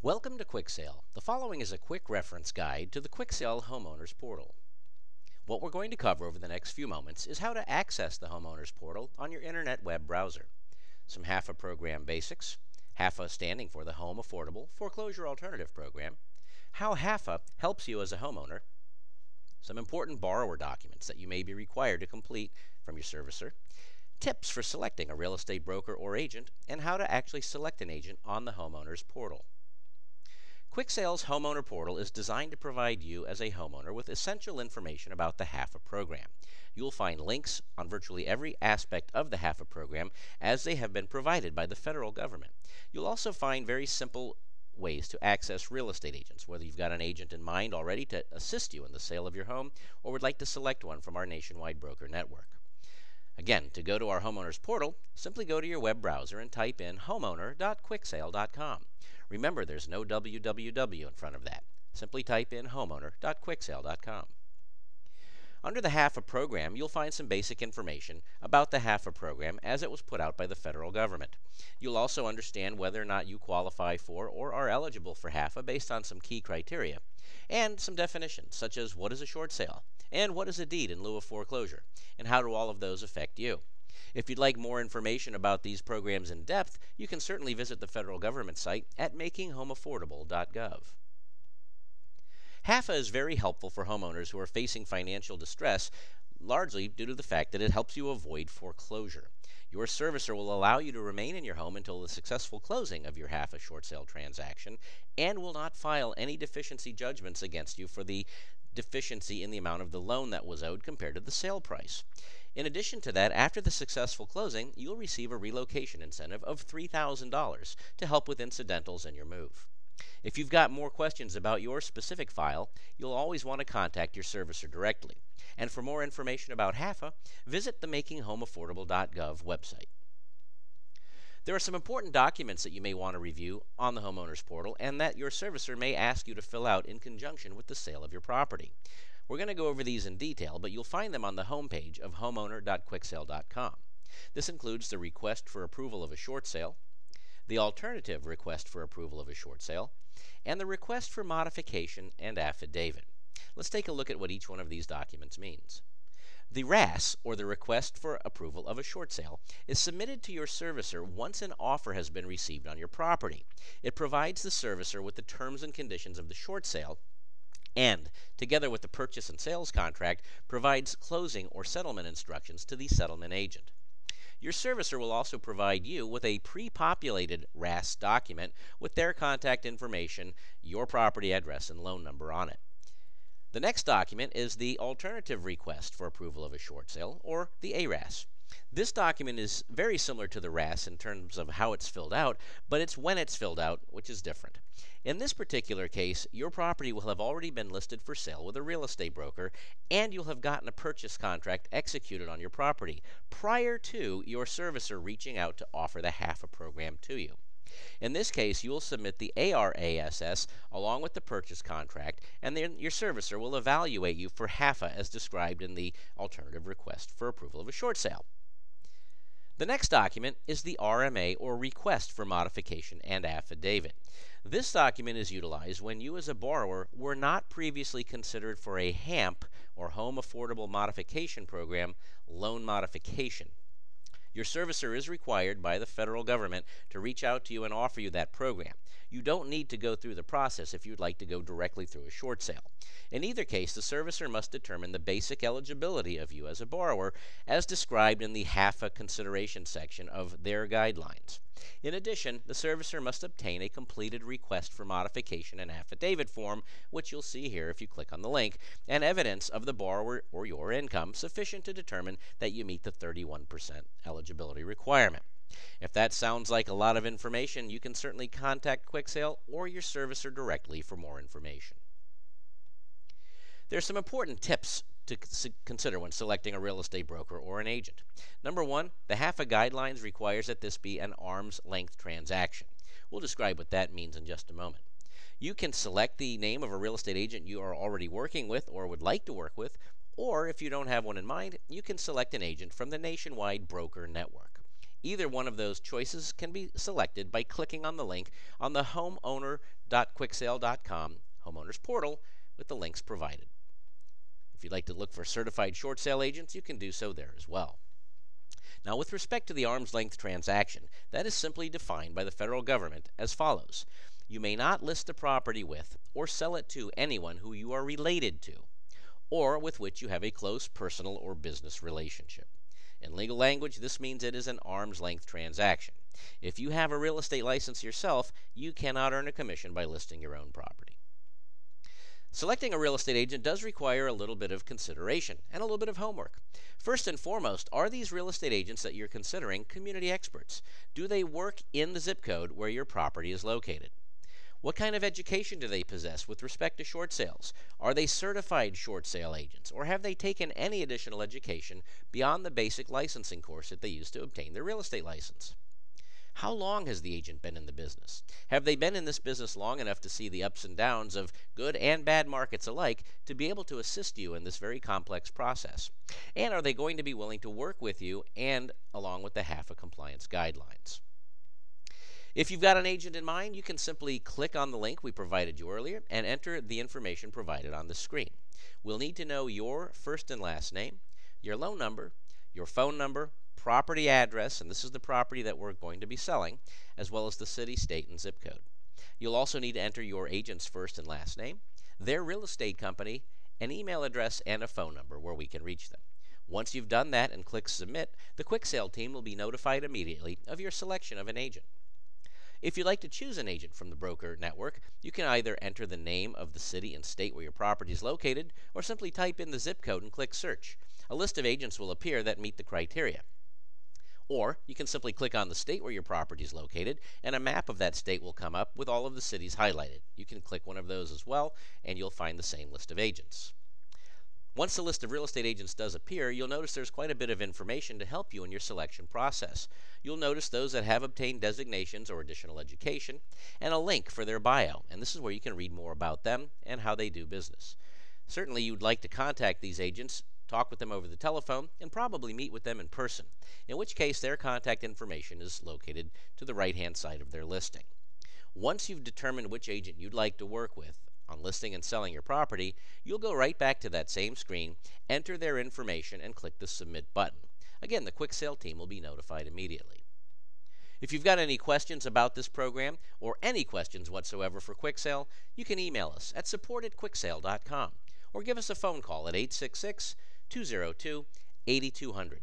Welcome to Quick Sale. The following is a quick reference guide to the Quick Sale Homeowners Portal. What we're going to cover over the next few moments is how to access the Homeowners Portal on your internet web browser. Some HAFA program basics, HAFA standing for the Home Affordable Foreclosure Alternative Program, how HAFA helps you as a homeowner, some important borrower documents that you may be required to complete from your servicer, tips for selecting a real estate broker or agent, and how to actually select an agent on the Homeowners Portal. Quick Sale's Homeowner Portal is designed to provide you as a homeowner with essential information about the HAFA program. You'll find links on virtually every aspect of the HAFA program as they have been provided by the federal government. You'll also find very simple ways to access real estate agents, whether you've got an agent in mind already to assist you in the sale of your home or would like to select one from our nationwide broker network. Again, to go to our Homeowners Portal, simply go to your web browser and type in homeowner.quicksale.com. Remember, there's no www in front of that. Simply type in homeowner.quicksale.com. Under the HAFA program, you'll find some basic information about the HAFA program as it was put out by the federal government. You'll also understand whether or not you qualify for or are eligible for HAFA based on some key criteria and some definitions, such as what is a short sale and what is a deed in lieu of foreclosure, and how do all of those affect you. If you'd like more information about these programs in depth, you can certainly visit the federal government site at makinghomeaffordable.gov. HAFA is very helpful for homeowners who are facing financial distress, largely due to the fact that it helps you avoid foreclosure. Your servicer will allow you to remain in your home until the successful closing of your HAFA short sale transaction and will not file any deficiency judgments against you for the deficiency in the amount of the loan that was owed compared to the sale price. In addition to that, after the successful closing, you'll receive a relocation incentive of $3,000 to help with incidentals in your move. If you've got more questions about your specific file, you'll always want to contact your servicer directly. And for more information about HAFA, visit the makinghomeaffordable.gov website. There are some important documents that you may want to review on the Homeowners Portal and that your servicer may ask you to fill out in conjunction with the sale of your property. We're going to go over these in detail, but you'll find them on the homepage of homeowner.quicksale.com. This includes the request for approval of a short sale, the alternative request for approval of a short sale, and the request for modification and affidavit. Let's take a look at what each one of these documents means. The RAS, or the Request for Approval of a Short Sale, is submitted to your servicer once an offer has been received on your property. It provides the servicer with the terms and conditions of the short sale and, together with the purchase and sales contract, provides closing or settlement instructions to the settlement agent. Your servicer will also provide you with a pre-populated RAS document with their contact information, your property address, and loan number on it. The next document is the Alternative Request for Approval of a Short Sale, or the ARAS. This document is very similar to the RAS in terms of how it's filled out, but it's when it's filled out which is different. In this particular case, your property will have already been listed for sale with a real estate broker, and you'll have gotten a purchase contract executed on your property prior to your servicer reaching out to offer the HAFA program to you. In this case, you will submit the ARASS along with the purchase contract, and then your servicer will evaluate you for HAFA as described in the Alternative Request for Approval of a Short Sale. The next document is the RMA, or Request for Modification and Affidavit. This document is utilized when you as a borrower were not previously considered for a HAMP, or Home Affordable Modification Program, loan modification. Your servicer is required by the federal government to reach out to you and offer you that program. You don't need to go through the process if you'd like to go directly through a short sale. In either case, the servicer must determine the basic eligibility of you as a borrower as described in the HAFA consideration section of their guidelines. In addition, the servicer must obtain a completed request for modification and affidavit form, which you'll see here if you click on the link, and evidence of the borrower or your income sufficient to determine that you meet the 31% eligibility requirement. If that sounds like a lot of information, you can certainly contact Quick Sale or your servicer directly for more information. There are some important tips to consider when selecting a real estate broker or an agent. Number one, the HAFA guidelines requires that this be an arm's length transaction. We'll describe what that means in just a moment. You can select the name of a real estate agent you are already working with or would like to work with, or if you don't have one in mind, you can select an agent from the nationwide broker network. Either one of those choices can be selected by clicking on the link on the homeowner.quicksale.com homeowners portal with the links provided. If you'd like to look for certified short sale agents, you can do so there as well. Now, with respect to the arm's length transaction, that is simply defined by the federal government as follows. You may not list a property with or sell it to anyone who you are related to, or with which you have a close personal or business relationship. In legal language, this means it is an arm's length transaction. If you have a real estate license yourself, you cannot earn a commission by listing your own property. Selecting a real estate agent does require a little bit of consideration and a little bit of homework. First and foremost, are these real estate agents that you're considering community experts? Do they work in the zip code where your property is located? What kind of education do they possess with respect to short sales? Are they certified short sale agents, or have they taken any additional education beyond the basic licensing course that they use to obtain their real estate license? How long has the agent been in the business? Have they been in this business long enough to see the ups and downs of good and bad markets alike to be able to assist you in this very complex process? And are they going to be willing to work with you and along with the HAFA compliance guidelines? If you've got an agent in mind, you can simply click on the link we provided you earlier and enter the information provided on the screen. We'll need to know your first and last name, your loan number, your phone number, property address, and this is the property that we're going to be selling, as well as the city, state, and zip code. You'll also need to enter your agent's first and last name, their real estate company, an email address, and a phone number where we can reach them. Once you've done that and click Submit, the Quick Sale team will be notified immediately of your selection of an agent. If you'd like to choose an agent from the broker network, you can either enter the name of the city and state where your property is located, or simply type in the zip code and click Search. A list of agents will appear that meet the criteria. Or you can simply click on the state where your property is located, and a map of that state will come up with all of the cities highlighted. You can click one of those as well, and you'll find the same list of agents. Once the list of real estate agents does appear, you'll notice there's quite a bit of information to help you in your selection process. You'll notice those that have obtained designations or additional education, and a link for their bio, and this is where you can read more about them and how they do business. Certainly you'd like to contact these agents, talk with them over the telephone, and probably meet with them in person, in which case their contact information is located to the right-hand side of their listing. Once you've determined which agent you'd like to work with on listing and selling your property, you'll go right back to that same screen, enter their information, and click the Submit button. Again, the Quick Sale team will be notified immediately. If you've got any questions about this program or any questions whatsoever for Quick Sale, you can email us at support@quicksale.com or give us a phone call at 866-202-8200.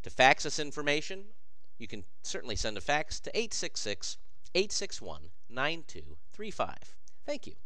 To fax us information, you can certainly send a fax to 866-861-9235. Thank you.